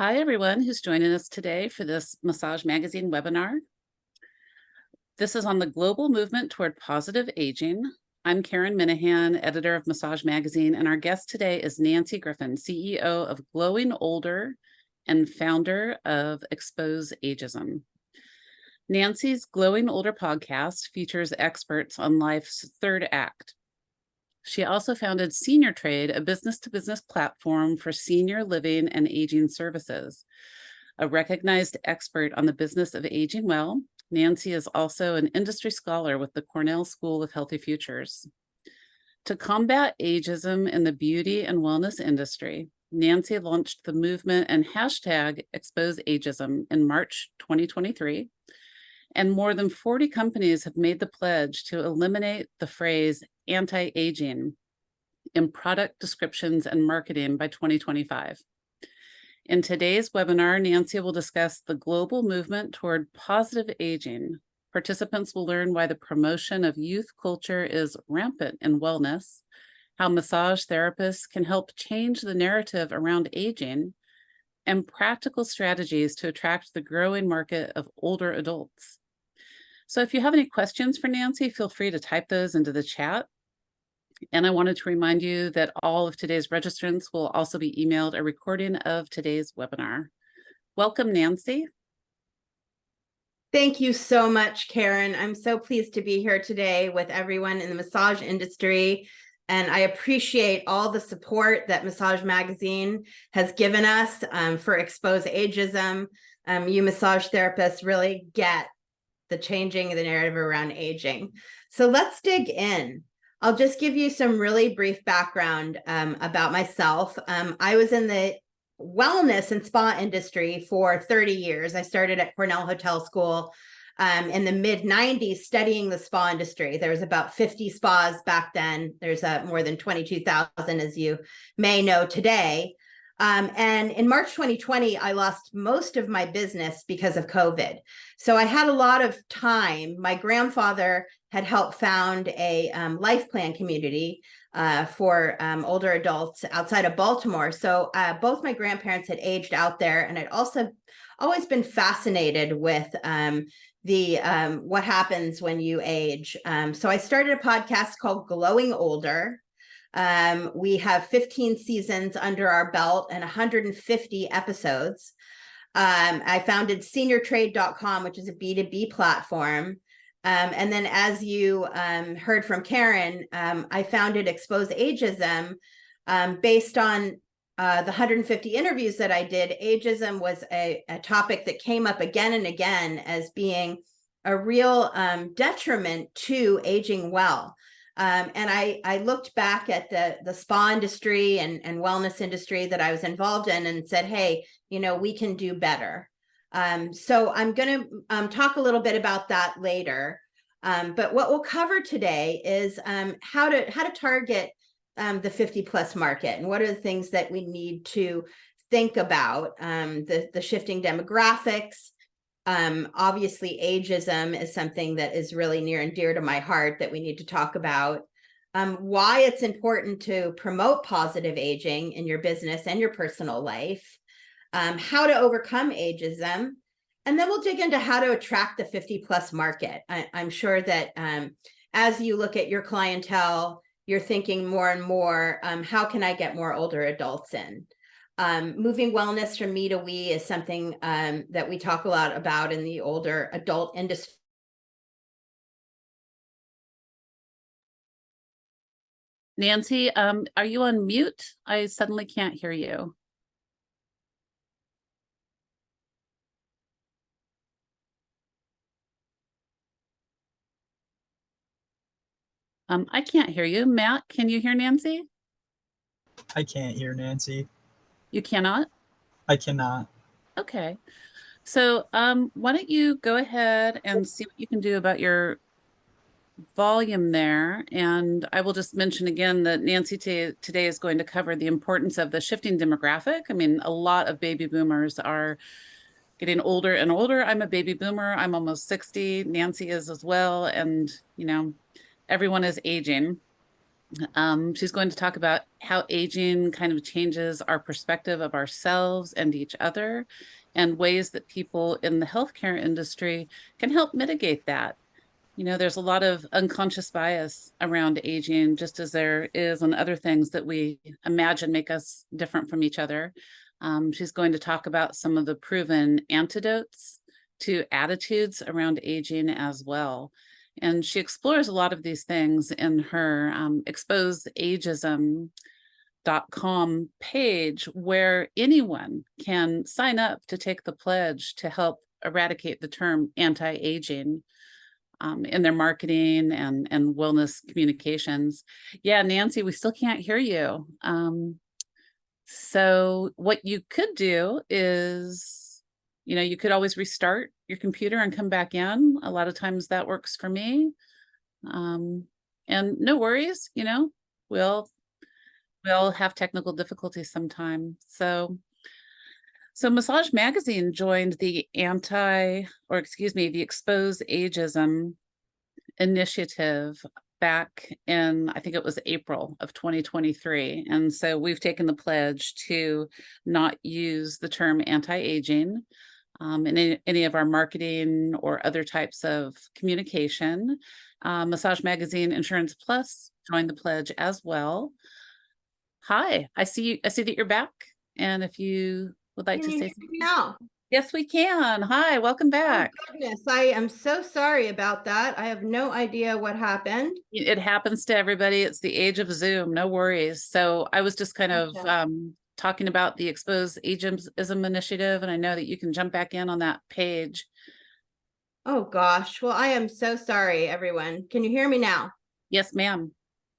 Hi, everyone who's joining us today for this Massage Magazine webinar. This is on the global movement toward positive aging. I'm Karen Minahan, editor of Massage Magazine, and our guest today is Nancy Griffin, CEO of Glowing Older and founder of Expose Ageism. Nancy's Glowing Older podcast features experts on life's third act. She also founded Senior Trade, a business-to-business platform for senior living and aging services. A recognized expert on the business of aging well, Nancy is also an industry scholar with the Cornell School of Healthy Futures. To combat ageism in the beauty and wellness industry, Nancy launched the movement and hashtag Expose Ageism in March 2023, and more than 40 companies have made the pledge to eliminate the phrase anti-aging in product descriptions and marketing by 2025. In today's webinar, Nancy will discuss the global movement toward positive aging. Participants will learn why the promotion of youth culture is rampant in wellness, how massage therapists can help change the narrative around aging, and practical strategies to attract the growing market of older adults. So if you have any questions for Nancy, feel free to type those into the chat. And I wanted to remind you that all of today's registrants will also be emailed a recording of today's webinar. Welcome, Nancy. Thank you so much, Karen. I'm so pleased to be here today with everyone in the massage industry. And I appreciate all the support that Massage Magazine has given us for Expose Ageism. You massage therapists really get the changing of the narrative around aging. So let's dig in. I'll just give you some really brief background about myself. I was in the wellness and spa industry for 30 years. I started at Cornell Hotel School in the mid-90s studying the spa industry. There was about 50 spas back then. There's more than 22,000, as you may know today. And in March 2020, I lost most of my business because of COVID. So I had a lot of time. My grandfather had helped found a life plan community for older adults outside of Baltimore. So both my grandparents had aged out there, and I'd also always been fascinated with what happens when you age. So I started a podcast called Glowing Older. We have 15 seasons under our belt and 150 episodes. I founded seniortrade.com, which is a B2B platform. And then as you heard from Karen, I founded Expose Ageism based on the 150 interviews that I did. Ageism was a topic that came up again and again as being a real detriment to aging well. And I looked back at the spa industry and wellness industry that I was involved in and said, hey, we can do better. So I'm going to talk a little bit about that later. But what we'll cover today is how to target the 50 plus market, and what are the things that we need to think about, the shifting demographics. Obviously, ageism is something that is really near and dear to my heart that we need to talk about. Why it's important to promote positive aging in your business and your personal life. How to overcome ageism. And then we'll dig into how to attract the 50 plus market. I'm sure that as you look at your clientele, you're thinking more and more, how can I get more older adults in? Moving wellness from me to we is something that we talk a lot about in the older adult industry. Nancy, are you on mute? I suddenly can't hear you. I can't hear you. Matt, can you hear Nancy? I can't hear Nancy. You cannot? I cannot. Okay. So why don't you go ahead and see what you can do about your volume there. And I will just mention again that Nancy today is going to cover the importance of the shifting demographic. I mean, a lot of baby boomers are getting older and older. I'm a baby boomer. I'm almost 60. Nancy is as well. And, everyone is aging. She's going to talk about how aging kind of changes our perspective of ourselves and each other, and ways that people in the healthcare industry can help mitigate that. You know, there's a lot of unconscious bias around aging, just as there is on other things that we imagine make us different from each other. She's going to talk about some of the proven antidotes to attitudes around aging as well. And she explores a lot of these things in her exposeageism.com page, where anyone can sign up to take the pledge to help eradicate the term anti-aging in their marketing and wellness communications. Yeah, Nancy, we still can't hear you. So what you could do is, you know, you could always restart your computer and come back in. A lot of times that works for me. And no worries, you know, we'll have technical difficulties sometime. So Massage Magazine joined the the Expose Ageism initiative back in, I think it was April of 2023. And so we've taken the pledge to not use the term anti-aging in any of our marketing or other types of communication. Massage Magazine Insurance Plus joined the pledge as well. Hi, I see that you're back. And if you would like to say something now. Yes, we can. Hi, welcome back. Oh, goodness, I am so sorry about that. I have no idea what happened. It happens to everybody. It's the age of Zoom, no worries. So I was just kind of talking about the Expose Ageism initiative, and I know that you can jump back in on that page. Oh gosh, well, I am so sorry, everyone. Can you hear me now? Yes, ma'am.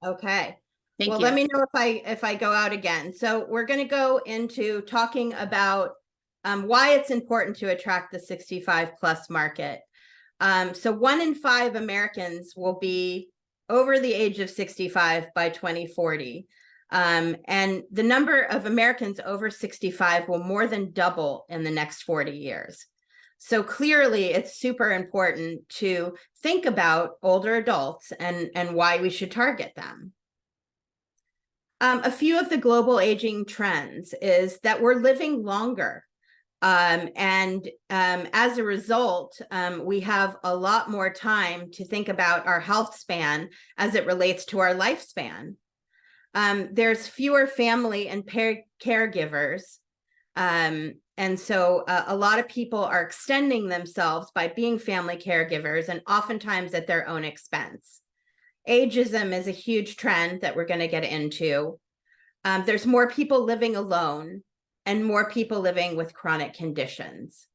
Okay. Thank well, you. Let me know if I go out again. So we're going to go into talking about why it's important to attract the 65 plus market. So 1 in 5 Americans will be over the age of 65 by 2040. And the number of Americans over 65 will more than double in the next 40 years. So clearly, it's super important to think about older adults and why we should target them. A few of the global aging trends is that we're living longer. And as a result, we have a lot more time to think about our health span as it relates to our lifespan. There's fewer family and caregivers. And so a lot of people are extending themselves by being family caregivers, and oftentimes at their own expense. Ageism is a huge trend that we're going to get into. There's more people living alone and more people living with chronic conditions.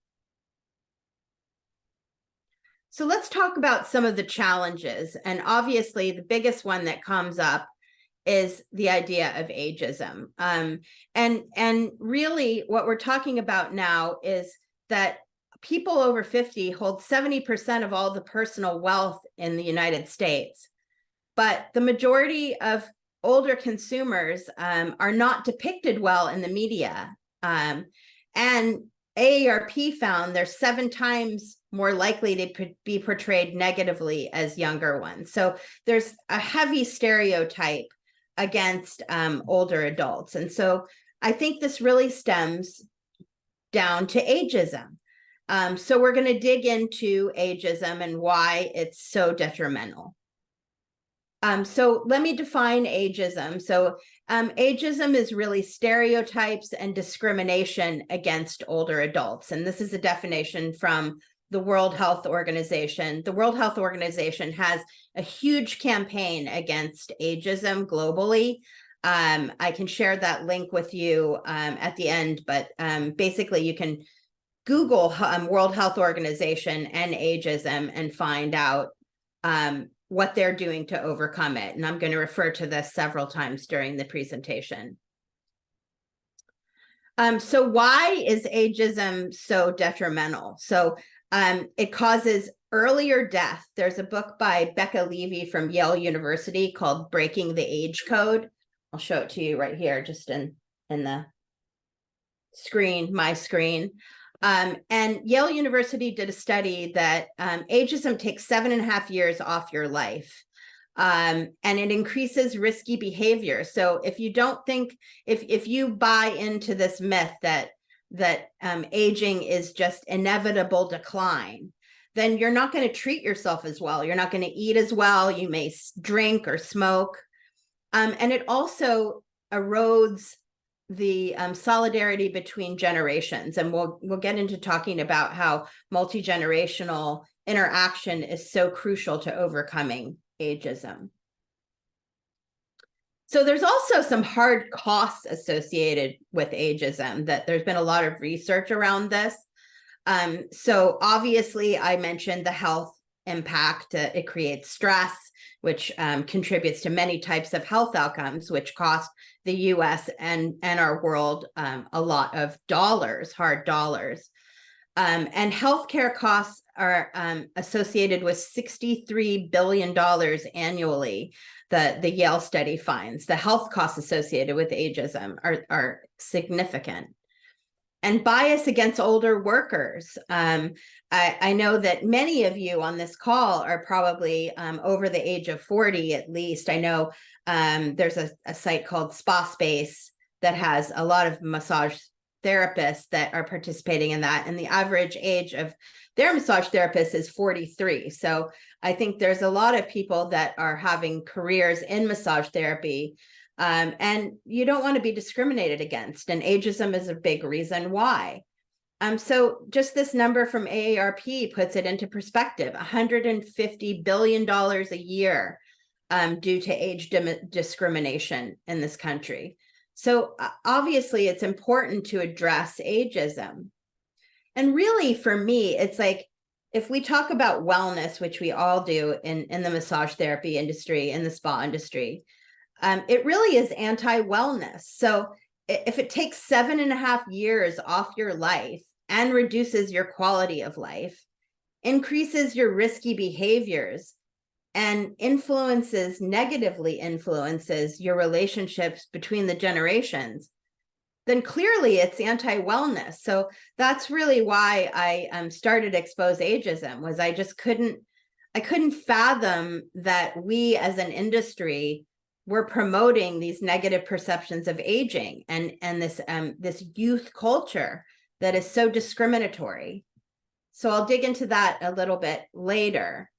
So let's talk about some of the challenges. And obviously, the biggest one that comes up is the idea of ageism. And really, what we're talking about now is that people over 50 hold 70% of all the personal wealth in the United States. But the majority of older consumers are not depicted well in the media. And AARP found they're 7 times more likely to be portrayed negatively as younger ones. So there's a heavy stereotype against older adults. And so I think this really stems down to ageism. So we're going to dig into ageism and why it's so detrimental. So let me define ageism. So ageism is really stereotypes and discrimination against older adults. And this is a definition from the World Health Organization. The World Health Organization has a huge campaign against ageism globally. I can share that link with you at the end, but basically you can Google World Health Organization and ageism and find out what they're doing to overcome it. And I'm going to refer to this several times during the presentation. So why is ageism so detrimental? So it causes earlier death. There's a book by Becca Levy from Yale University called Breaking the Age Code. I'll show it to you right here, just in the screen, my screen. And Yale University did a study that ageism takes 7.5 years off your life. And it increases risky behavior. So if you don't think, if you buy into this myth that aging is just inevitable decline, then you're not going to treat yourself as well. You're not going to eat as well. You may drink or smoke. And it also erodes the solidarity between generations. And we'll get into talking about how multi-generational interaction is so crucial to overcoming ageism. So there's also some hard costs associated with ageism, that there's been a lot of research around this. So obviously I mentioned the health impact. It creates stress, which contributes to many types of health outcomes, which cost the US and our world a lot of dollars, hard dollars. And healthcare costs are associated with $63 billion annually. The Yale study finds the health costs associated with ageism are significant. And bias against older workers. I know that many of you on this call are probably over the age of 40 at least. I know there's a site called Spa Space that has a lot of massage therapists that are participating in that. And the average age of their massage therapist is 43. So I think there's a lot of people that are having careers in massage therapy. And you don't want to be discriminated against. And ageism is a big reason why. So just this number from AARP puts it into perspective, $150 billion a year due to age discrimination in this country. So obviously it's important to address ageism. And really for me, it's like, if we talk about wellness, which we all do in the massage therapy industry, in the spa industry, it really is anti-wellness. So if it takes 7.5 years off your life and reduces your quality of life, increases your risky behaviors, and negatively influences your relationships between the generations, then clearly it's anti-wellness. So that's really why I started Expose Ageism, was I couldn't fathom that we as an industry were promoting these negative perceptions of aging and this youth culture that is so discriminatory. So I'll dig into that a little bit later.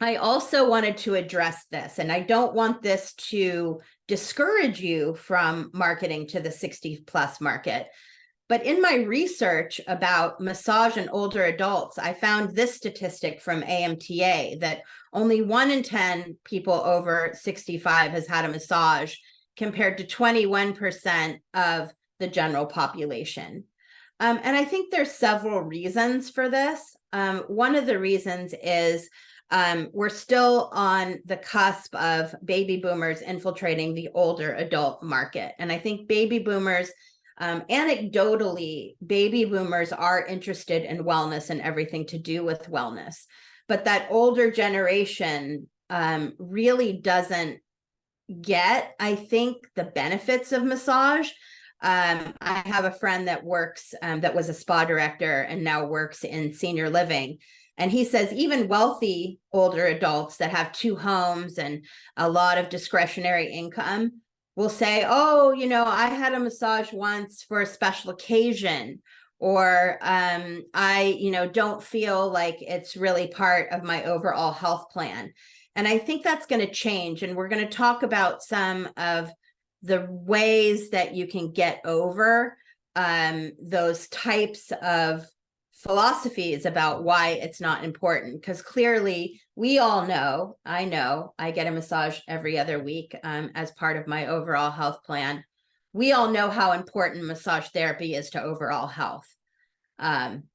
I also wanted to address this, and I don't want this to discourage you from marketing to the 60+ market. But in my research about massage in older adults, I found this statistic from AMTA that only 1 in 10 people over 65 has had a massage, compared to 21% of the general population. And I think there's several reasons for this. One of the reasons is we're still on the cusp of baby boomers infiltrating the older adult market. And I think baby boomers, anecdotally, baby boomers are interested in wellness and everything to do with wellness. But that older generation really doesn't get, I think, the benefits of massage. I have a friend that works, that was a spa director and now works in senior living. And he says even wealthy older adults that have 2 homes and a lot of discretionary income will say, oh, I had a massage once for a special occasion, or I, don't feel like it's really part of my overall health plan. And I think that's going to change. And we're going to talk about some of the ways that you can get over those types of philosophies about why it's not important. Because clearly we all know, I get a massage every other week as part of my overall health plan. We all know how important massage therapy is to overall health.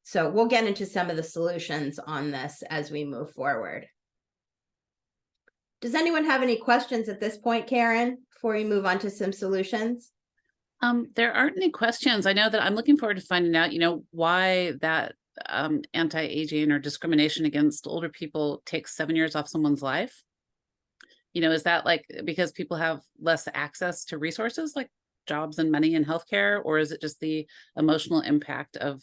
So we'll get into some of the solutions on this as we move forward. Does anyone have any questions at this point, Karen, before we move on to some solutions? There aren't any questions. I know that I'm looking forward to finding out, why that anti-aging or discrimination against older people takes 7 years off someone's life. Is that like because people have less access to resources like jobs and money and healthcare, or is it just the emotional impact of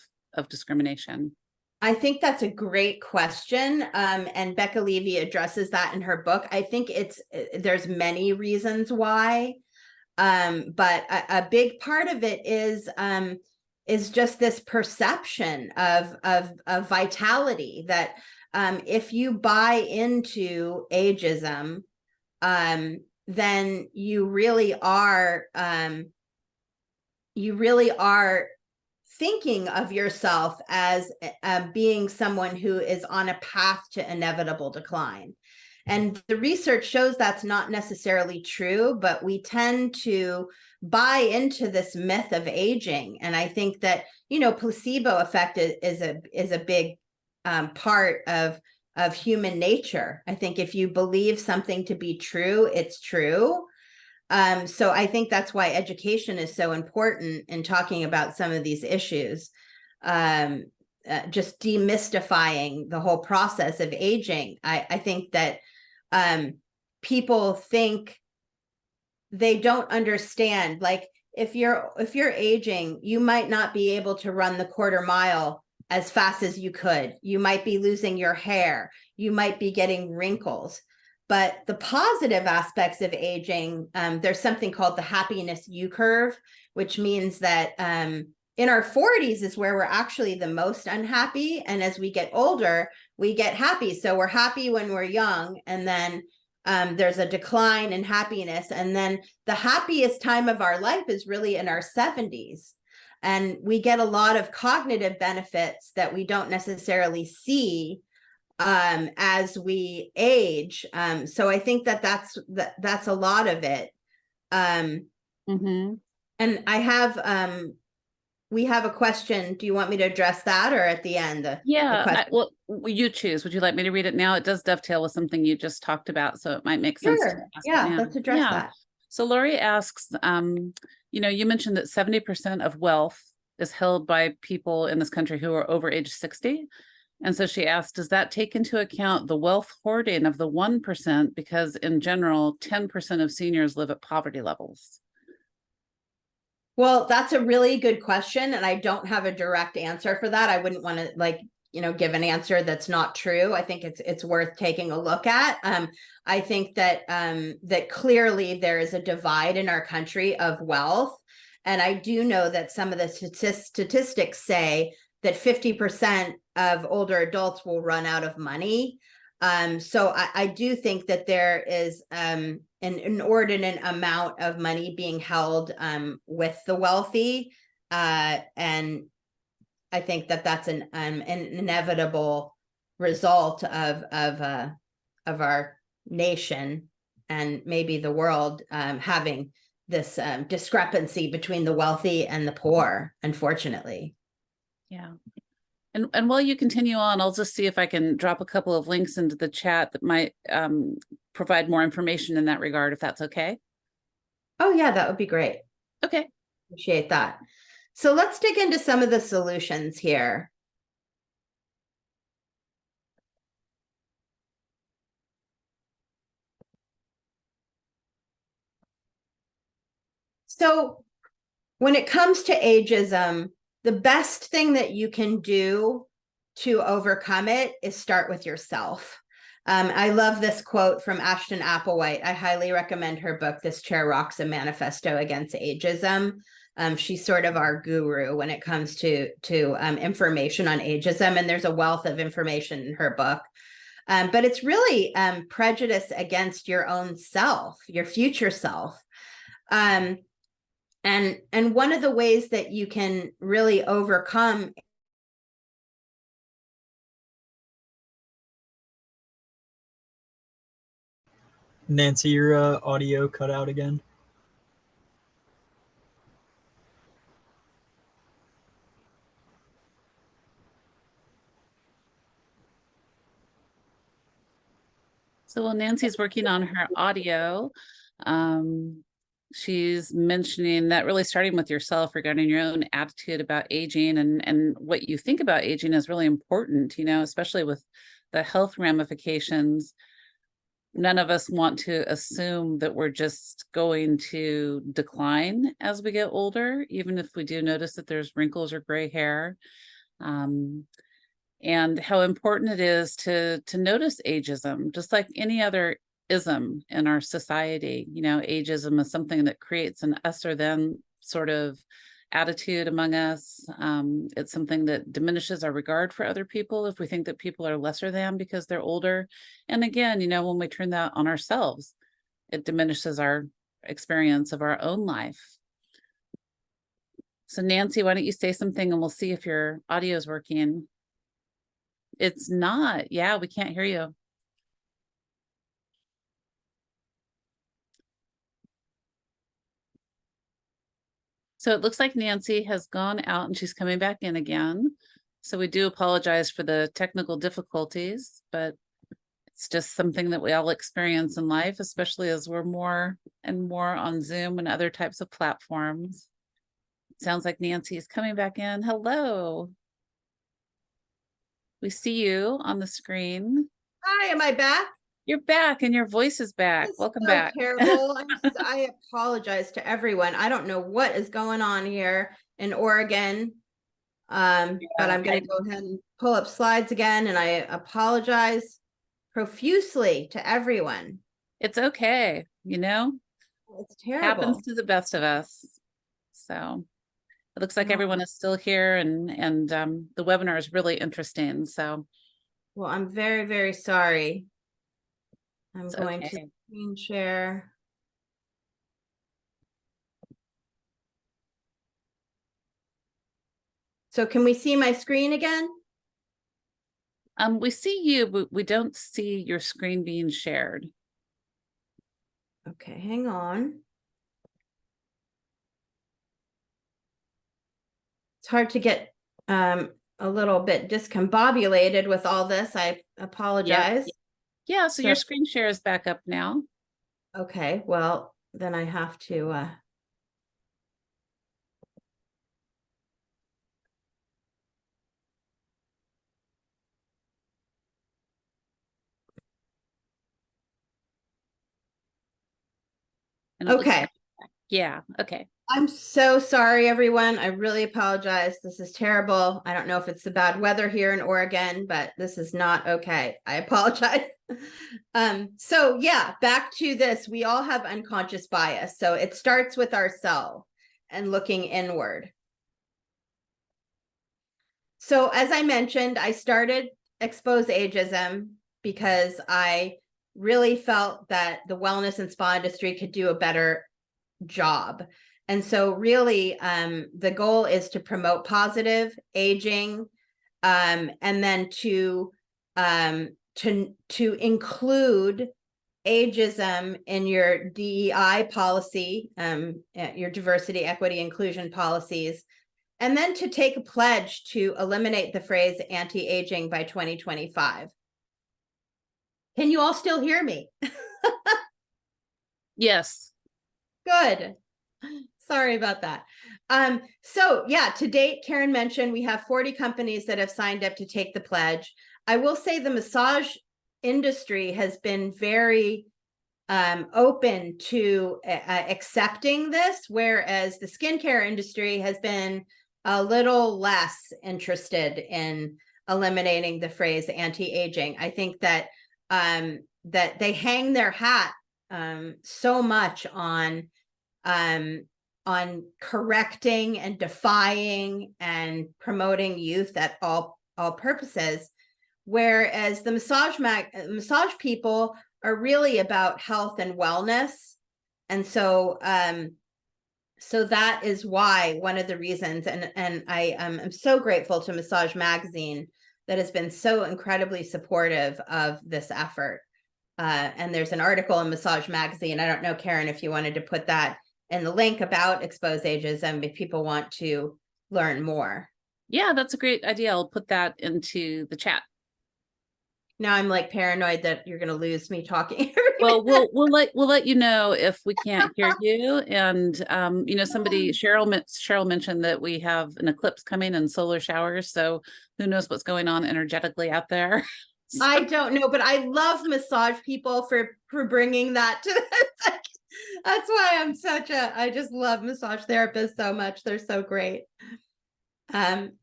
discrimination? I think that's a great question. And Becca Levy addresses that in her book. I think there's many reasons why. But a big part of it is just this perception of vitality that if you buy into ageism, then you really are thinking of yourself as being someone who is on a path to inevitable decline. And the research shows that's not necessarily true, but we tend to buy into this myth of aging. And I think that, placebo effect is a big part of human nature. I think if you believe something to be true, it's true. So I think that's why education is so important in talking about some of these issues. Just demystifying the whole process of aging. I think that people think they don't understand. Like if you're aging, you might not be able to run the quarter mile as fast as you could. You might be losing your hair. You might be getting wrinkles. But the positive aspects of aging, there's something called the happiness U-curve, which means that in our 40s is where we're actually the most unhappy. And as we get older, we get happy. So we're happy when we're young. And then there's a decline in happiness. And then the happiest time of our life is really in our 70s. And we get a lot of cognitive benefits that we don't necessarily see as we age. So I think that's a lot of it. And I have we have a question. Do you want me to address that or at the end? Well, you choose. Would you like me to read it now? It does dovetail with something you just talked about, so it might make sense. Sure. Yeah, let's address that. So Lori asks, you mentioned that 70% of wealth is held by people in this country who are over age 60. And so she asked, does that take into account the wealth hoarding of the 1%? Because in general, 10% of seniors live at poverty levels. Well, that's a really good question. And I don't have a direct answer for that. I wouldn't want to give an answer that's not true. I think it's worth taking a look at. I think that that clearly there is a divide in our country of wealth. And I do know that some of the statistics say that 50% of older adults will run out of money. So I do think that there is an inordinate amount of money being held with the wealthy. And I think that that's an inevitable result of our nation and maybe the world having this discrepancy between the wealthy and the poor, unfortunately. Yeah. And while you continue on, I'll just see if I can drop a couple of links into the chat that might provide more information in that regard, if that's okay. Oh, yeah, that would be great. Okay. Appreciate that. So let's dig into some of the solutions here. So when it comes to ageism, the best thing that you can do to overcome it is start with yourself. I love this quote from Ashton Applewhite. I highly recommend her book, This Chair Rocks, a Manifesto Against Ageism. She's sort of our guru when it comes to information on ageism, and there's a wealth of information in her book. But it's really prejudice against your own self, your future self. And one of the ways that you can really overcome. Nancy, your audio cut out again. So while Nancy's working on her audio, she's mentioning that really starting with yourself regarding your own attitude about aging and what you think about aging is really important, especially with the health ramifications. None of us want to assume that we're just going to decline as we get older, even if we do notice that there's wrinkles or gray hair. and how important it is to notice ageism, just like any other ism in our society. You know, ageism is something that creates an us or them sort of attitude among us. It's something that diminishes our regard for other people if we think that people are lesser than because they're older. And again, you know, when we turn that on ourselves, it diminishes our experience of our own life. So Nancy, why don't you say something and we'll see if your audio is working. It's not. Yeah, we can't hear you. So it looks like Nancy has gone out and she's coming back in again. So we do apologize for the technical difficulties, but it's just something that we all experience in life, especially as we're more and more on Zoom and other types of platforms. It sounds like Nancy is coming back in. Hello. We see you on the screen. Hi, am I back? You're back and your voice is back. It's Welcome so back. terrible. I apologize to everyone. I don't know what is going on here in Oregon. But I'm going to go ahead and pull up slides again, and I apologize profusely to everyone. It's okay, you know, It's terrible. happens to the best of us. So it looks like everyone is still here, and the webinar is really interesting. So, well, I'm very, very sorry. I'm it's going okay. to screen share. So can we see my screen again? We see you, but we don't see your screen being shared. Okay, hang on. It's hard to get a little bit discombobulated with all this. I apologize. Yeah, so your screen share is back up now. Okay, well, then I have to And it looks okay. like, yeah, okay. I'm so sorry, everyone. I really apologize. This is terrible. I don't know if it's the bad weather here in Oregon, but this is not okay. I apologize. So yeah, back to this. We all have unconscious bias. So it starts with ourselves and looking inward. So as I mentioned, I started Expose Ageism because I really felt that the wellness and spa industry could do a better job. And so really the goal is to promote positive aging, and then to include ageism in your DEI policy, your diversity, equity, inclusion policies, and then to take a pledge to eliminate the phrase anti-aging by 2025. Can you all still hear me? Yes. Good. Sorry about that. So yeah, to date, Karen mentioned we have 40 companies that have signed up to take the pledge. I will say the massage industry has been very open to accepting this, whereas the skincare industry has been a little less interested in eliminating the phrase anti-aging. I think that that they hang their hat so much on correcting and defying and promoting youth at all purposes, whereas the massage people are really about health and wellness. And so so that is why one of the reasons, and I am so grateful to Massage Magazine that has been so incredibly supportive of this effort. And there's an article in Massage Magazine. I don't know, Karen, if you wanted to put that in the link about Expose Ageism if people want to learn more. Yeah, that's a great idea. I'll put that into the chat. Now I'm like paranoid that you're going to lose me talking. Well, we'll let you know if we can't hear you. And you know, Cheryl mentioned that we have an eclipse coming and solar showers. So who knows what's going on energetically out there? So. I don't know, but I love massage people for bringing that to this. That's why I'm I just love massage therapists so much. They're so great.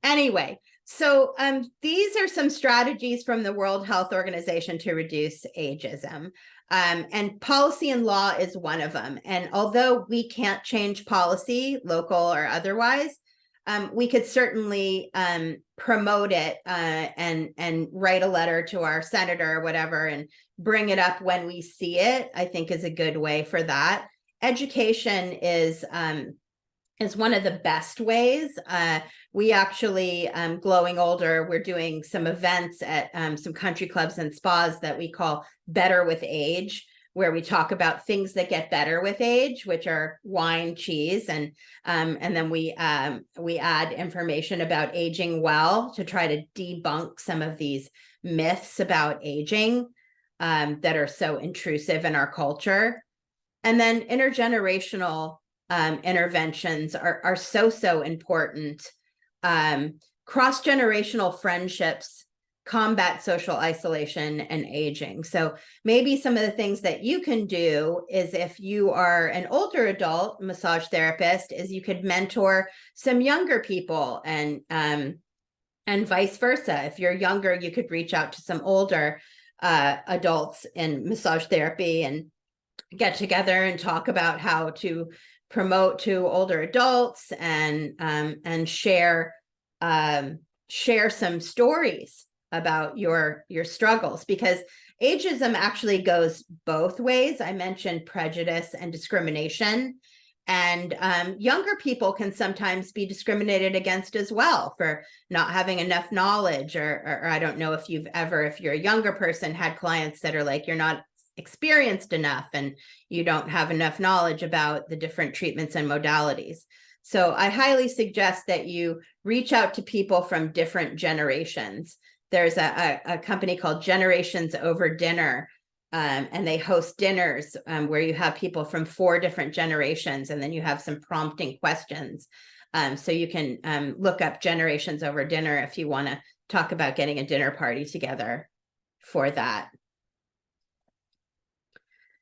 Anyway, So these are some strategies from the World Health Organization to reduce ageism. And policy and law is one of them. And although we can't change policy, local or otherwise, we could certainly promote it and write a letter to our senator or whatever and bring it up when we see it, I think is a good way for that. Education is one of the best ways. We actually, Glowing Older, we're doing some events at some country clubs and spas that we call Better with Age, where we talk about things that get better with age, which are wine, cheese, and then we add information about aging well to try to debunk some of these myths about aging that are so intrusive in our culture. And then intergenerational interventions are so important. Cross-generational friendships combat social isolation and aging. So maybe some of the things that you can do is, if you are an older adult massage therapist, is you could mentor some younger people, and vice versa. If you're younger, you could reach out to some older adults in massage therapy and get together and talk about how to promote to older adults and share some stories about your struggles, because ageism actually goes both ways. I mentioned prejudice and discrimination, and younger people can sometimes be discriminated against as well for not having enough knowledge, or I don't know if you're a younger person, had clients that are like, you're not experienced enough and you don't have enough knowledge about the different treatments and modalities. So I highly suggest that you reach out to people from different generations. There's a company called Generations Over Dinner, and they host dinners where you have people from 4 different generations, and then you have some prompting questions. So you can look up Generations Over Dinner if you want to talk about getting a dinner party together for that.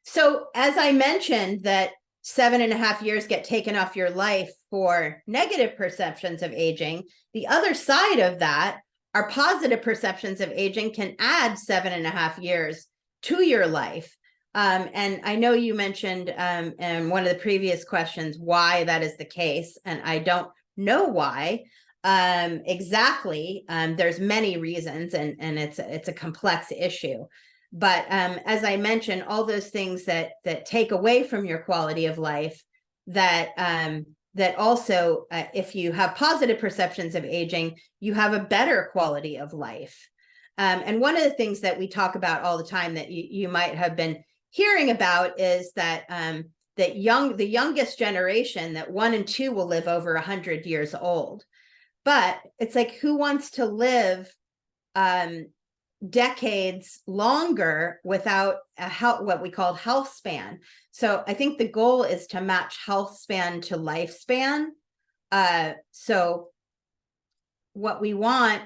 So as I mentioned, that 7.5 years get taken off your life for negative perceptions of aging. The other side of that, our positive perceptions of aging can add 7.5 years to your life. And I know you mentioned in one of the previous questions why that is the case, and I don't know why exactly. There's many reasons, and it's a complex issue. But as I mentioned, all those things that take away from your quality of life, that also, if you have positive perceptions of aging, you have a better quality of life. And one of the things that we talk about all the time that you might have been hearing about is that the youngest generation, that 1 and 2 will live over 100 years old. But it's like, who wants to live decades longer without what we call health span? So I think the goal is to match health span to lifespan. So what we want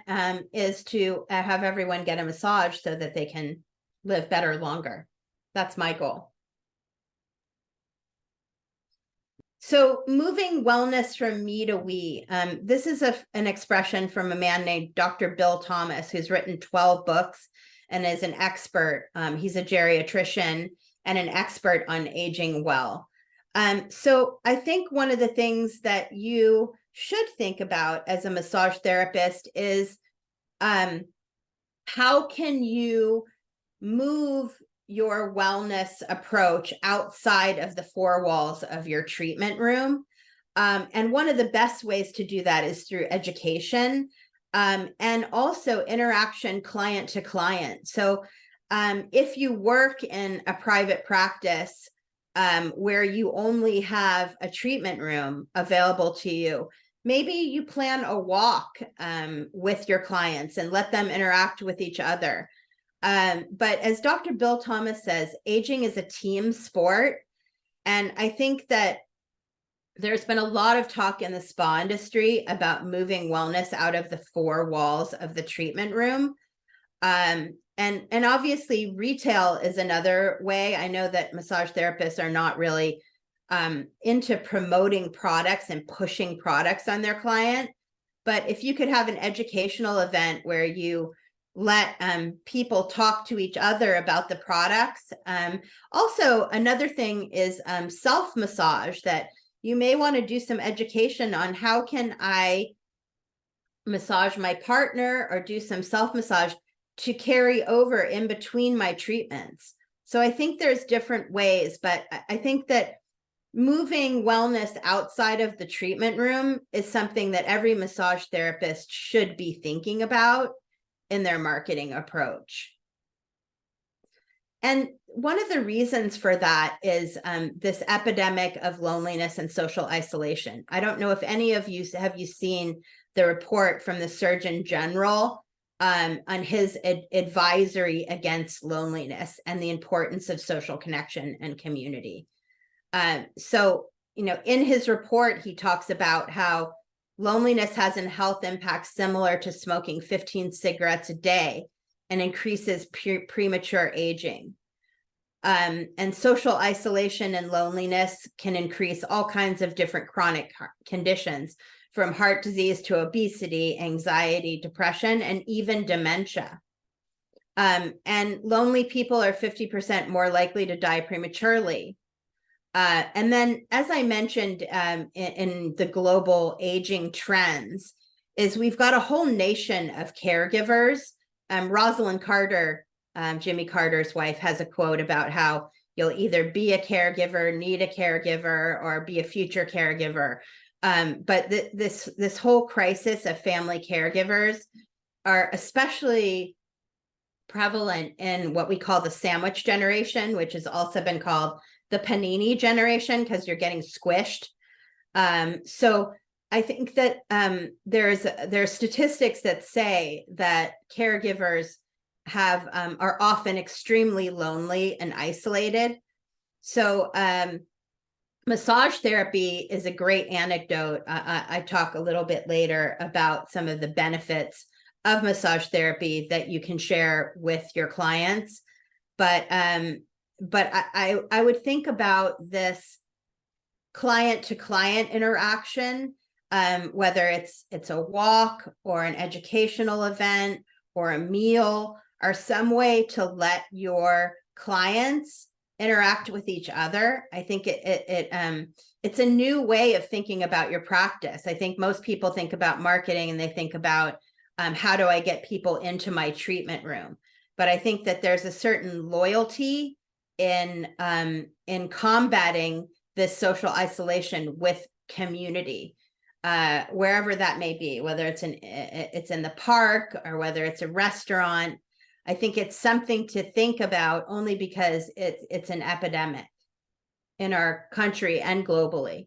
is to have everyone get a massage so that they can live better longer. That's my goal. So moving wellness from me to we, this is an expression from a man named Dr. Bill Thomas, who's written 12 books and is an expert. He's a geriatrician and an expert on aging well. So I think one of the things that you should think about as a massage therapist is how can you move your wellness approach outside of the 4 walls of your treatment room. And one of the best ways to do that is through education and also interaction client to client. So if you work in a private practice where you only have a treatment room available to you, maybe you plan a walk with your clients and let them interact with each other. But as Dr. Bill Thomas says, aging is a team sport. And I think that there's been a lot of talk in the spa industry about moving wellness out of the 4 walls of the treatment room. And obviously retail is another way. I know that massage therapists are not really into promoting products and pushing products on their client. But if you could have an educational event where you let people talk to each other about the products. Also, another thing is self-massage, that you may want to do some education on how can I massage my partner or do some self-massage to carry over in between my treatments. So I think there's different ways, but I think that moving wellness outside of the treatment room is something that every massage therapist should be thinking about in their marketing approach. And one of the reasons for that is this epidemic of loneliness and social isolation. I don't know if any of you have seen the report from the Surgeon General on his advisory against loneliness and the importance of social connection and community. So, in his report, he talks about how loneliness has a health impact similar to smoking 15 cigarettes a day and increases premature aging. And social isolation and loneliness can increase all kinds of different chronic conditions, from heart disease to obesity, anxiety, depression, and even dementia. And lonely people are 50% more likely to die prematurely. And then, as I mentioned in the global aging trends, is we've got a whole nation of caregivers. Rosalind Carter, Jimmy Carter's wife, has a quote about how you'll either be a caregiver, need a caregiver, or be a future caregiver. But this whole crisis of family caregivers are especially prevalent in what we call the sandwich generation, which has also been called the panini generation, because you're getting squished. So I think that there are statistics that say that caregivers are often extremely lonely and isolated. So massage therapy is a great anecdote. I talk a little bit later about some of the benefits of massage therapy that you can share with your clients. But I would think about this client to client interaction, whether it's a walk or an educational event or a meal, or some way to let your clients interact with each other. I think it's a new way of thinking about your practice. I think most people think about marketing and they think about how do I get people into my treatment room? But I think that there's a certain loyalty in combating this social isolation with community, wherever that may be, whether it's in the park or whether it's a restaurant. I think it's something to think about, only because it's an epidemic in our country and globally.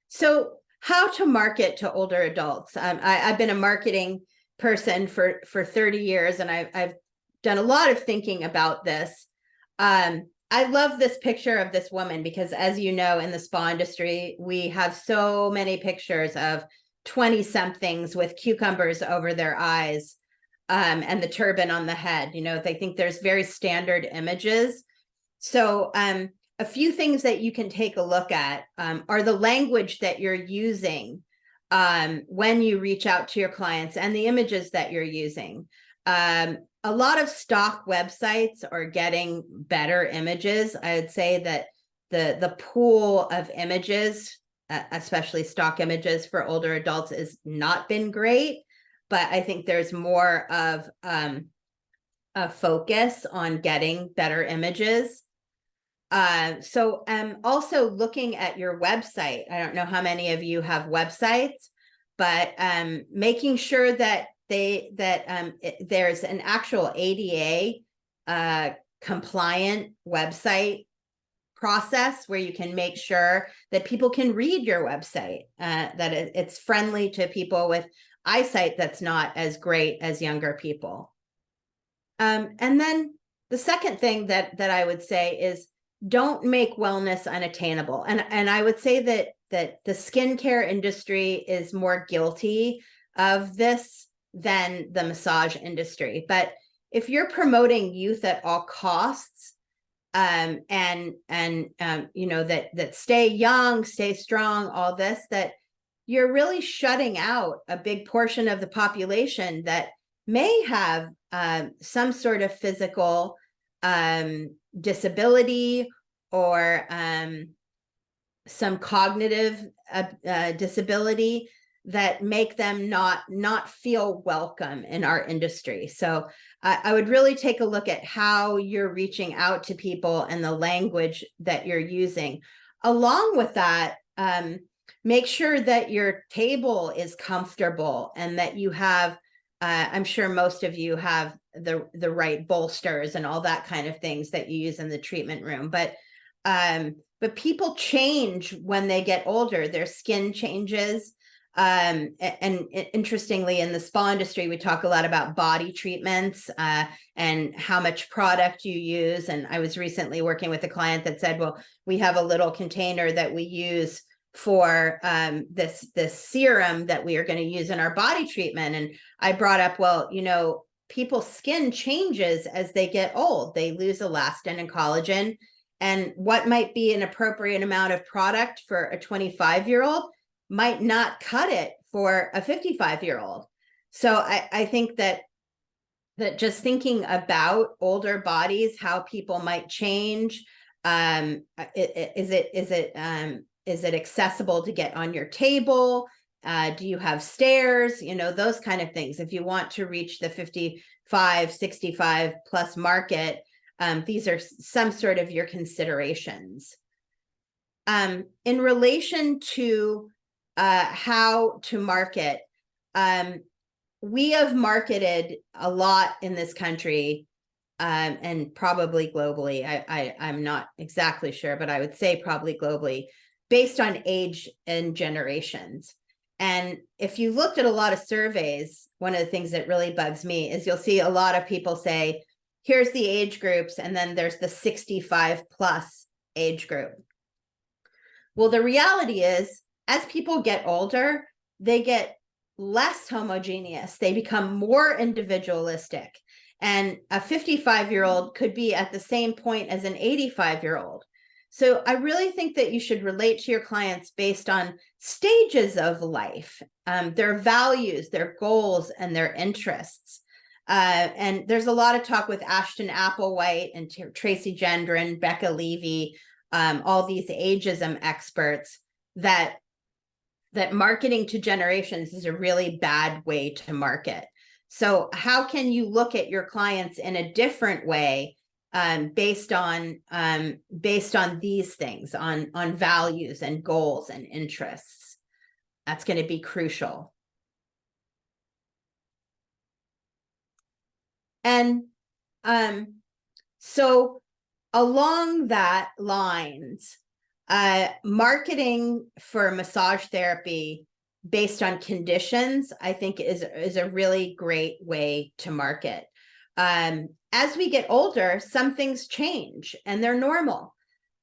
So how to market to older adults? I've been a marketing person for 30 years, and I've done a lot of thinking about this. I love this picture of this woman because, as you know, in the spa industry, we have so many pictures of 20-somethings with cucumbers over their eyes and the turban on the head. They think there's very standard images. So a few things that you can take a look at are the language that you're using when you reach out to your clients and the images that you're using. A lot of stock websites are getting better images. I would say that the pool of images, especially stock images for older adults, has not been great, but I think there's more of a focus on getting better images. So also looking at your website. I don't know how many of you have websites, but making sure that there's an actual ADA compliant website process where you can make sure that people can read your website, that it's friendly to people with eyesight that's not as great as younger people. And then the second thing that I would say is, don't make wellness unattainable. And I would say that the skincare industry is more guilty of this than the massage industry. But if you're promoting youth at all costs, and that stay young, stay strong, all this, that you're really shutting out a big portion of the population that may have some sort of physical disability or some cognitive disability that make them not feel welcome in our industry. So I would really take a look at how you're reaching out to people and the language that you're using. Along with that, make sure that your table is comfortable and that you have, I'm sure most of you have the right bolsters and all that kind of things that you use in the treatment room. But people change when they get older. Their skin changes. And interestingly, in the spa industry, we talk a lot about body treatments and how much product you use. And I was recently working with a client that said, well, we have a little container that we use for this serum that we are going to use in our body treatment. And I brought up, well, you know, people's skin changes as they get old. They lose elastin and collagen. And what might be an appropriate amount of product for a 25-year-old might not cut it for a 55-year-old. So I think that just thinking about older bodies, how people might change, is it accessible to get on your table? Do you have stairs? You know, those kind of things. If you want to reach the 55, 65 plus market, these are some sort of your considerations. In relation to how to market, we have marketed a lot in this country and probably globally. I'm not exactly sure, but I would say probably globally, based on age and generations. And if you looked at a lot of surveys, one of the things that really bugs me is you'll see a lot of people say, here's the age groups, and then there's the 65 plus age group. Well, the reality is, as people get older, they get less homogeneous. They become more individualistic. And a 55-year-old could be at the same point as an 85-year-old. So I really think that you should relate to your clients based on stages of life, their values, their goals, and their interests. And there's a lot of talk with Ashton Applewhite and Tracy Gendron, Becca Levy, all these ageism experts, that marketing to generations is a really bad way to market. So how can you look at your clients in a different way based on these things, on values and goals and interests? That's going to be crucial. And so along that lines, marketing for massage therapy based on conditions, I think is a really great way to market. As we get older, some things change and they're normal.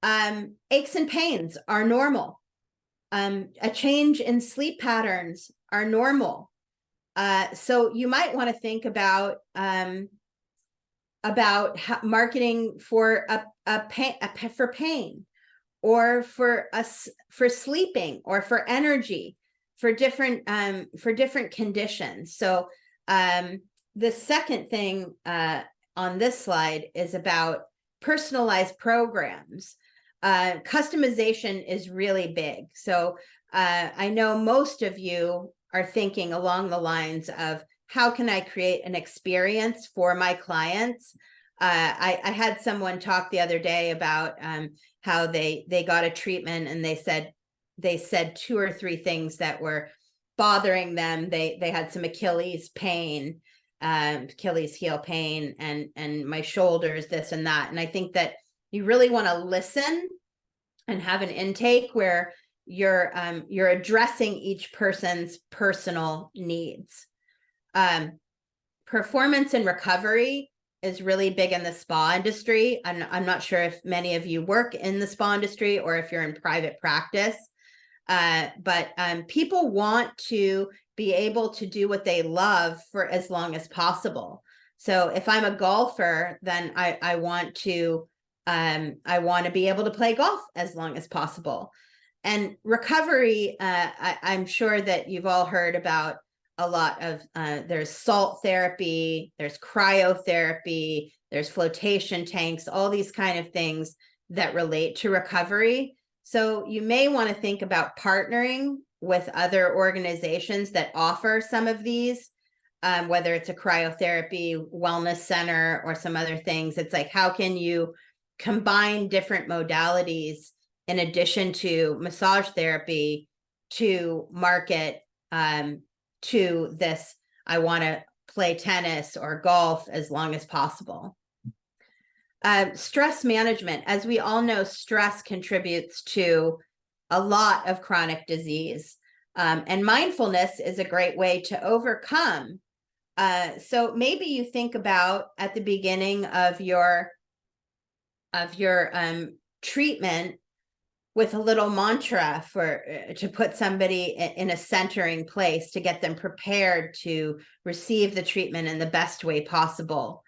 Aches and pains are normal. A change in sleep patterns are normal. So you might want to think about marketing for for pain, or for sleeping, or for energy, for different conditions. So the second thing on this slide is about personalized programs. Customization is really big. So I know most of you are thinking along the lines of, how can I create an experience for my clients? I had someone talk the other day about how they got a treatment, and they said 2 or 3 things that were bothering them. They had some Achilles pain, Achilles heel pain, and my shoulders, this and that. And I think that you really want to listen and have an intake where you're addressing each person's personal needs. Performance and recovery is really big in the spa industry. I'm not sure if many of you work in the spa industry or if you're in private practice, but people want to be able to do what they love for as long as possible. So if I'm a golfer, then I want to be able to play golf as long as possible. And recovery, I'm sure that you've all heard about a lot of, there's salt therapy, there's cryotherapy, there's flotation tanks, all these kind of things that relate to recovery. So you may want to think about partnering with other organizations that offer some of these, whether it's a cryotherapy wellness center or some other things. It's like, how can you combine different modalities in addition to massage therapy to market to this, I want to play tennis or golf as long as possible. Stress management. As we all know, stress contributes to a lot of chronic disease. And mindfulness is a great way to overcome. So maybe you think about at the beginning of your treatment with a little mantra to put somebody in a centering place to get them prepared to receive the treatment in the best way possible.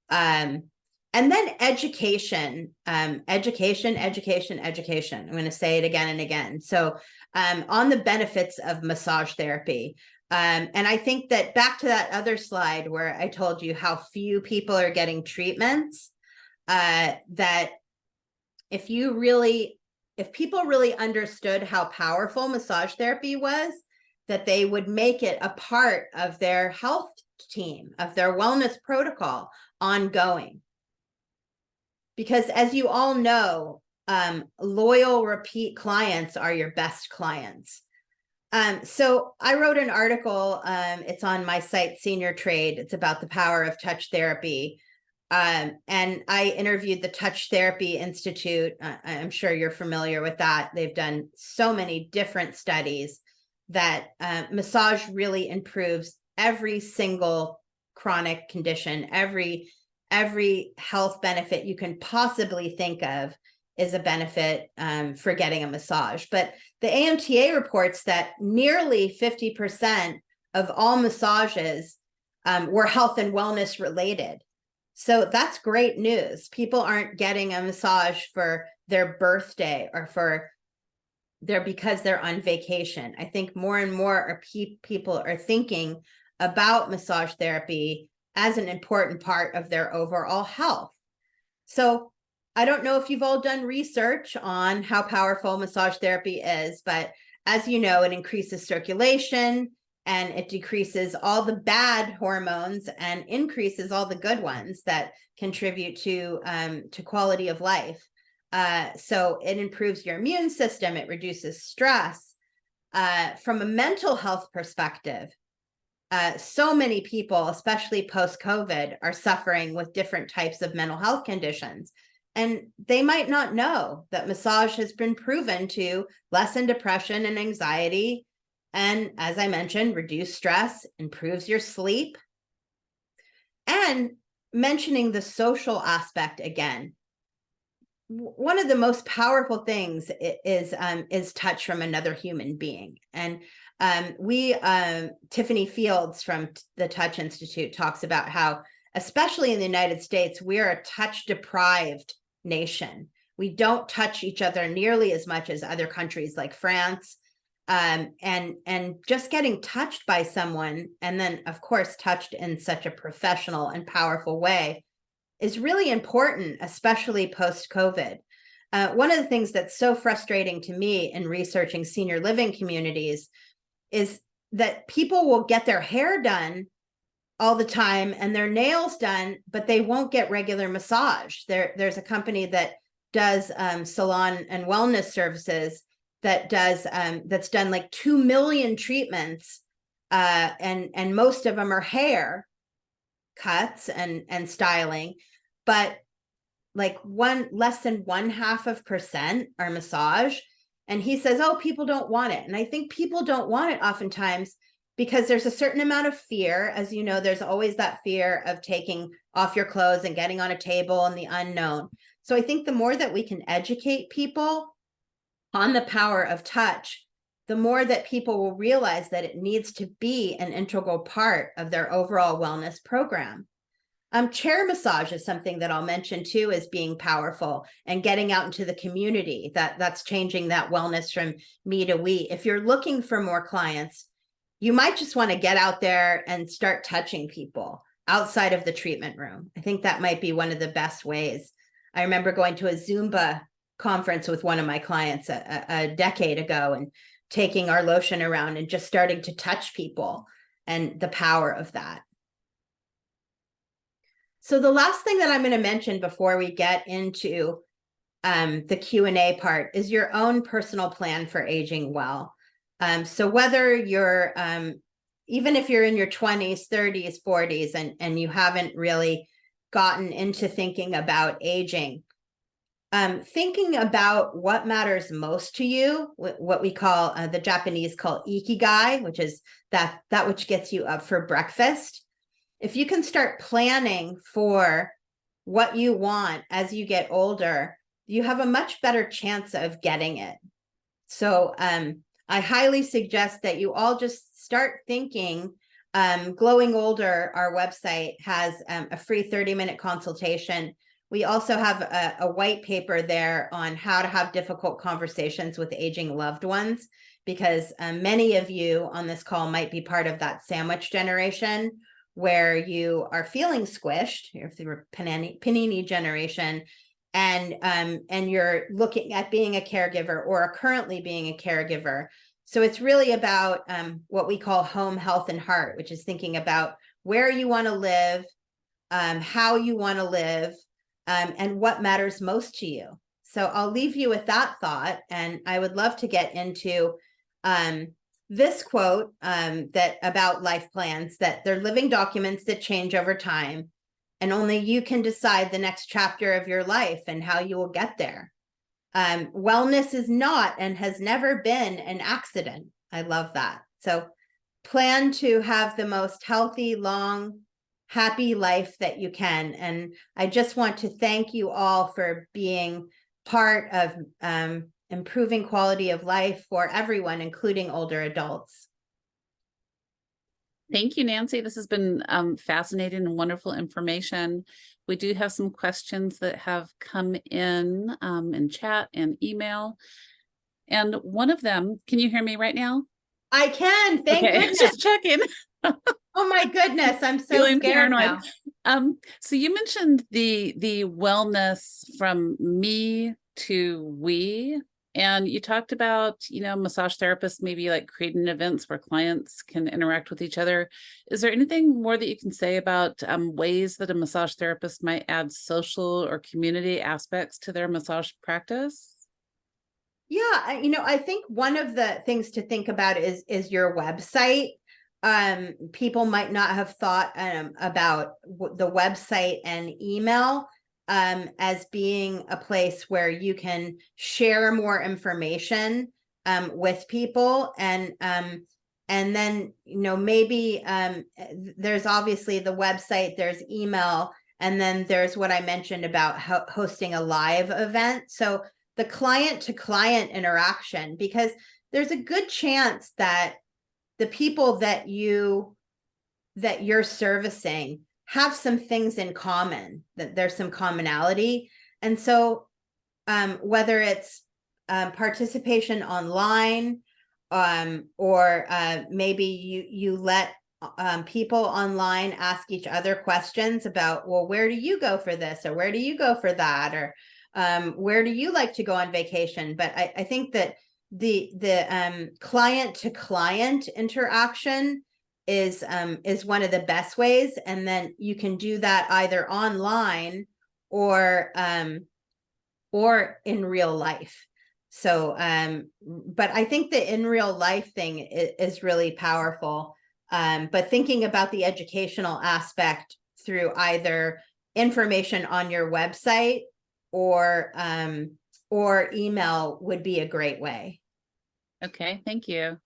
And then education. I'm going to say it again and again. So on the benefits of massage therapy. And I think that back to that other slide where I told you how few people are getting treatments, that if people really understood how powerful massage therapy was, that they would make it a part of their health team, of their wellness protocol ongoing. Because as you all know, loyal repeat clients are your best clients. So I wrote an article, it's on my site, Senior Trade. It's about the power of touch therapy. And I interviewed the Touch Therapy Institute. I'm sure you're familiar with that. They've done so many different studies that massage really improves every single chronic condition, every health benefit you can possibly think of is a benefit for getting a massage. But the AMTA reports that nearly 50% of all massages were health and wellness related. So that's great news. People aren't getting a massage for their birthday or because they're on vacation. I think more and more people are thinking about massage therapy as an important part of their overall health. So I don't know if you've all done research on how powerful massage therapy is, but as you know, it increases circulation and it decreases all the bad hormones and increases all the good ones that contribute to quality of life. So it improves your immune system, it reduces stress. From a mental health perspective, so many people, especially post-COVID, are suffering with different types of mental health conditions. And they might not know that massage has been proven to lessen depression and anxiety. And as I mentioned, reduce stress, improves your sleep. And mentioning the social aspect again, one of the most powerful things is touch from another human being. And Tiffany Fields from the Touch Institute talks about how, especially in the United States, we're a touch deprived nation. We don't touch each other nearly as much as other countries like France. And just getting touched by someone, and then of course touched in such a professional and powerful way, is really important, especially post-COVID. One of the things that's so frustrating to me in researching senior living communities is that people will get their hair done all the time and their nails done, but they won't get regular massage. There's a company that does salon and wellness services that does that's done like 2 million treatments, and most of them are hair cuts and styling, but like less than 0.5% are massage. And he says, oh, people don't want it. And I think people don't want it oftentimes because there's a certain amount of fear. As you know, there's always that fear of taking off your clothes and getting on a table in the unknown. So I think the more that we can educate people on the power of touch, the more that people will realize that it needs to be an integral part of their overall wellness program. Chair massage is something that I'll mention too as being powerful, and getting out into the community, that's changing that wellness from me to we. If you're looking for more clients, you might just want to get out there and start touching people outside of the treatment room. I think that might be one of the best ways. I remember going to a Zumba conference with one of my clients a decade ago and taking our lotion around and just starting to touch people, and the power of that. So the last thing that I'm going to mention before we get into the Q&A part is your own personal plan for aging well. So whether you're, even if you're in your 20s, 30s, 40s, and you haven't really gotten into thinking about aging, thinking about what matters most to you, what we call, the Japanese call ikigai, which is that which gets you up for breakfast. If you can start planning for what you want as you get older, you have a much better chance of getting it. So I highly suggest that you all just start thinking. Glowing Older, our website, has a free 30-minute consultation. We also have a white paper there on how to have difficult conversations with aging loved ones, because many of you on this call might be part of that sandwich generation where you are feeling squished, if you were panini generation, and you're looking at being a caregiver or are currently being a caregiver. So it's really about what we call home, health, and heart, which is thinking about where you want to live, how you want to live, and what matters most to you. So I'll leave you with that thought, and I would love to get into this quote that about life plans, that they're living documents that change over time, and only you can decide the next chapter of your life and how you will get there. Wellness is not and has never been an accident. I love that. So plan to have the most healthy, long, happy life that you can. And I just want to thank you all for being part of improving quality of life for everyone, including older adults. Thank you, Nancy. This has been fascinating and wonderful information. We do have some questions that have come in chat and email. And one of them, can you hear me right now? I can, thank goodness. Just checking. Oh my goodness, I'm so Feeling scared paranoid now. So you mentioned the wellness from me to we, and you talked about, massage therapists maybe like creating events where clients can interact with each other. Is there anything more that you can say about ways that a massage therapist might add social or community aspects to their massage practice? Yeah, I think one of the things to think about is your website. People might not have thought about the website and email as being a place where you can share more information with people, and then maybe there's obviously the website, there's email, and then there's what I mentioned about hosting a live event. So the client to client interaction, because there's a good chance that the people that you're servicing have some things in common, that there's some commonality. And so whether it's participation online, or maybe you let people online ask each other questions about, well, where do you go for this, or where do you go for that, or where do you like to go on vacation? But I think that the client to client interaction is one of the best ways, and then you can do that either online or in real life. So but I think the in real life thing is really powerful, but thinking about the educational aspect through either information on your website or email would be a great way. Okay, thank you.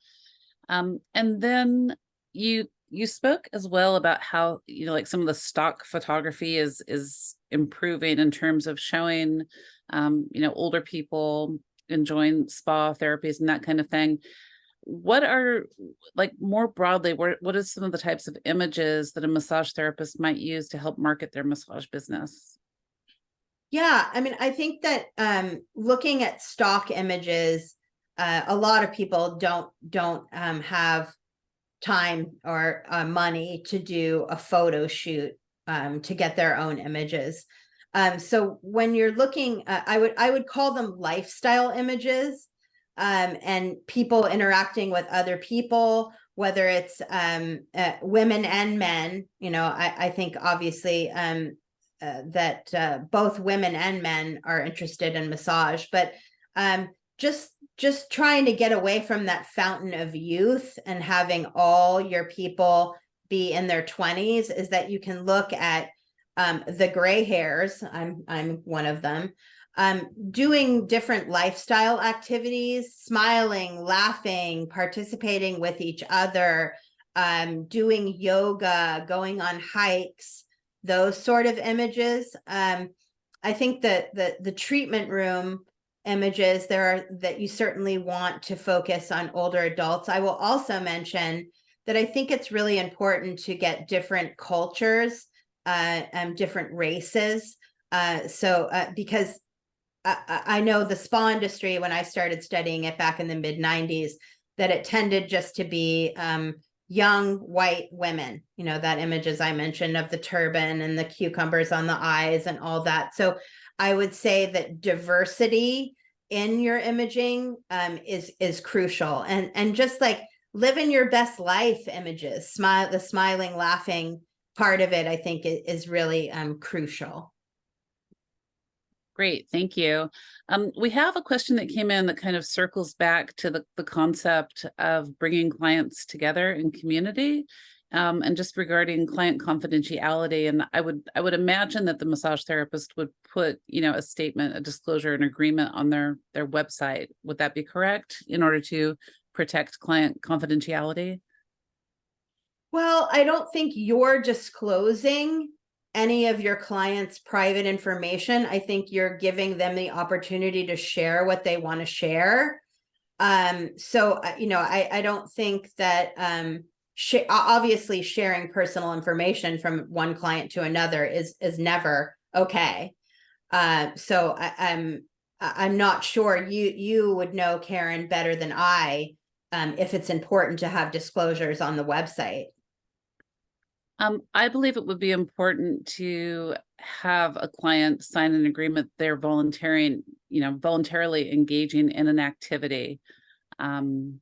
And then you spoke as well about how, like some of the stock photography is improving in terms of showing, older people enjoying spa therapies and that kind of thing. what are, like, more broadly, what are some of the types of images that a massage therapist might use to help market their massage business? Yeah, I mean, I think that looking at stock images, a lot of people don't have time or money to do a photo shoot to get their own images. So when you're looking, I would call them lifestyle images, and people interacting with other people, whether it's women and men. You know, I think obviously that both women and men are interested in massage, but just trying to get away from that fountain of youth and having all your people be in their 20s, is that you can look at the gray hairs. I'm one of them. Doing different lifestyle activities, smiling, laughing, participating with each other, doing yoga, going on hikes, those sort of images. I think that the treatment room images that you certainly want to focus on older adults. I will also mention that I think it's really important to get different cultures, different races. Because I know the spa industry, when I started studying it back in the mid-90s, that it tended just to be young white women, you know, that images I mentioned of the turban and the cucumbers on the eyes and all that. So I would say that diversity in your imaging is crucial, and just like living your best life images, the smiling, laughing part of it, I think is really crucial. Great, thank you. We have a question that came in that kind of circles back to the concept of bringing clients together in community, and just regarding client confidentiality. And I would imagine that the massage therapist would put, you know, a statement, a disclosure, an agreement on their website. Would that be correct, in order to protect client confidentiality? Well, I don't think you're disclosing any of your clients' private information. I think you're giving them the opportunity to share what they want to share. So, you know, I don't think that obviously sharing personal information from one client to another is never okay. So I'm not sure, you would know, Karen, better than I, if it's important to have disclosures on the website. I believe it would be important to have a client sign an agreement they're voluntarily engaging in an activity. And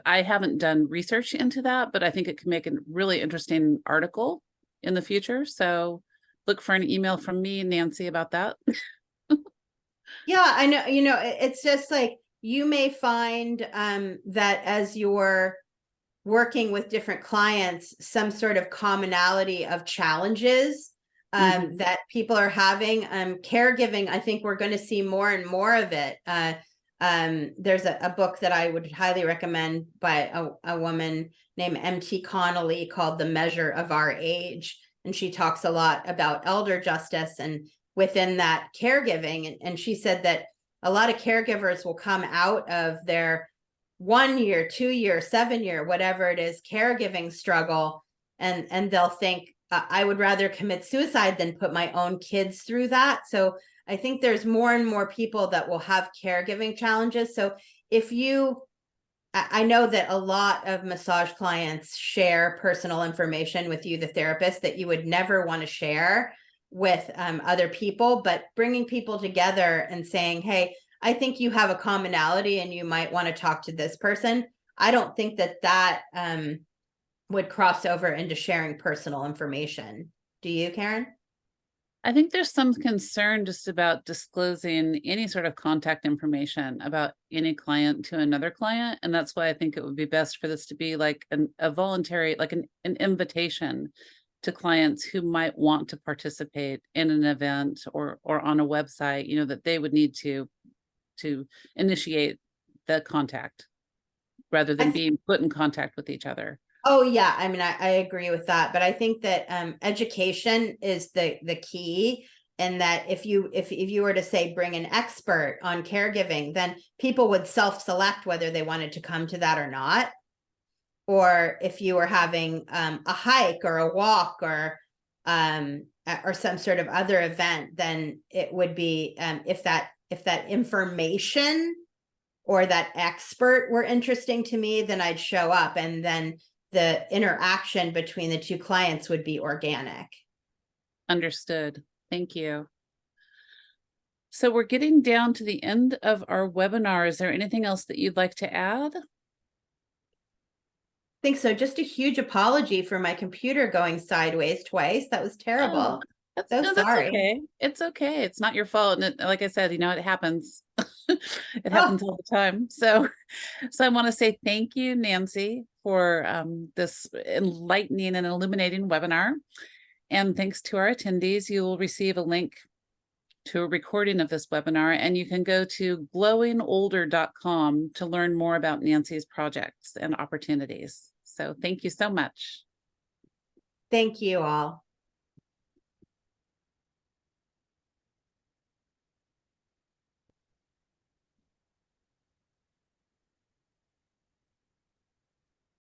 I haven't done research into that, but I think it could make a really interesting article in the future. So look for an email from me, Nancy, about that. Yeah, I know, you know, it's just like, you may find that as you're working with different clients, some sort of commonality of challenges that people are having. Caregiving, I think we're going to see more and more of it. There's a book that I would highly recommend by a woman named M.T. Connolly called The Measure of Our Age. And she talks a lot about elder justice and within that caregiving. And she said that a lot of caregivers will come out of their 1 year, 2 year, 7 year, whatever it is, caregiving struggle, and they'll think, I would rather commit suicide than put my own kids through that. So I think there's more and more people that will have caregiving challenges. So if you, I know that a lot of massage clients share personal information with you, the therapist, that you would never want to share with other people, but bringing people together and saying, hey, I think you have a commonality and you might want to talk to this person. I don't think that would cross over into sharing personal information. Do you, Karen? I think there's some concern just about disclosing any sort of contact information about any client to another client. And that's why I think it would be best for this to be like a voluntary, like an invitation to clients who might want to participate in an event or on a website, you know, that they would need to initiate the contact rather than being put in contact with each other. Oh yeah, I mean, I agree with that, but I think that education is the key. And that if you were to say bring an expert on caregiving, then people would self-select whether they wanted to come to that or not. Or if you were having a hike or a walk or some sort of other event, then it would be if that information or that expert were interesting to me, then I'd show up, and then the interaction between the two clients would be organic. Understood. Thank you. So we're getting down to the end of our webinar. Is there anything else that you'd like to add? I think so. Just a huge apology for my computer going sideways twice. That was terrible. That's, So no, that's sorry. okay. It's okay. It's not your fault. And like I said, it happens. It happens all the time. So I want to say thank you, Nancy, for this enlightening and illuminating webinar. And thanks to our attendees, you will receive a link to a recording of this webinar, and you can go to glowingolder.com to learn more about Nancy's projects and opportunities. So thank you so much. Thank you all.